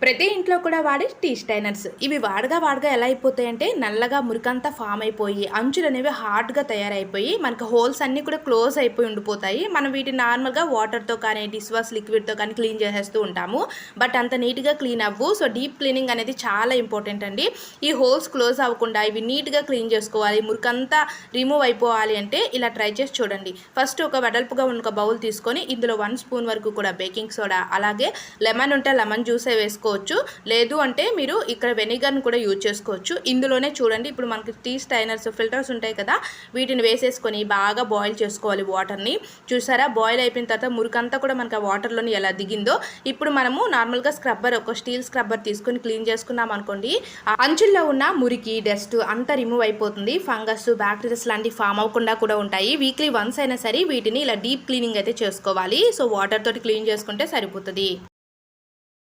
ప్రతి ఇంట్లో కూడా వాడే టీ స్టైనర్స్ ఇవి వాడగా ఎలా అయిపోతాయంటే నల్లగా మురికంతా ఫామ్ అయిపోయి అంచులు అనేవి హార్డ్గా తయారైపోయి మనకు హోల్స్ అన్నీ కూడా క్లోజ్ అయిపోయి ఉండిపోతాయి. మనం వీటిని నార్మల్గా వాటర్తో కానీ డిష్ వాష్ లిక్విడ్తో కానీ క్లీన్ చేసేస్తూ ఉంటాము. బట్ అంత నీట్గా క్లీన్ అవ్వు. సో డీప్ క్లీనింగ్ అనేది చాలా ఇంపార్టెంట్ అండి. ఈ హోల్స్ క్లోజ్ అవ్వకుండా ఇవి నీట్గా క్లీన్ చేసుకోవాలి, మురికంతా రిమూవ్ అయిపోవాలి అంటే ఇలా ట్రై చేసి చూడండి. ఫస్ట్ ఒక వెడల్పుగా ఉన్న ఒక బౌల్ తీసుకొని ఇందులో 1 స్పూన్ వరకు కూడా బేకింగ్ సోడా, అలాగే లెమన్ ఉంటే లెమన్ జ్యూసే వేసుకోవచ్చు. లేదు అంటే మీరు ఇక్కడ వెనిగర్ని కూడా యూజ్ చేసుకోవచ్చు. ఇందులోనే చూడండి, ఇప్పుడు మనకి టీ స్టైనర్స్ ఫిల్టర్స్ ఉంటాయి కదా, వీటిని వేసేసుకొని బాగా బాయిల్ చేసుకోవాలి వాటర్ని. చూసారా, బాయిల్ అయిపోయిన తర్వాత మురికంతా కూడా మనకి ఆ వాటర్లోని ఎలా దిగిందో. ఇప్పుడు మనము నార్మల్గా స్క్రబ్బర్, ఒక స్టీల్ స్క్రబ్బర్ తీసుకొని క్లీన్ చేసుకున్నాం అనుకోండి, అంచుల్లో ఉన్న మురికి డస్ట్ అంతా రిమూవ్ అయిపోతుంది. ఫంగస్, బ్యాక్టీరియాస్ లాంటివి ఫామ్ అవ్వకుండా కూడా ఉంటాయి. వీక్లీ వన్స్ అయినా సరే వీటిని ఇలా డీప్ క్లీనింగ్ అయితే చేసుకోవాలి. సో వాటర్ తోటి క్లీన్ చేసుకుంటే సరిపోతుంది.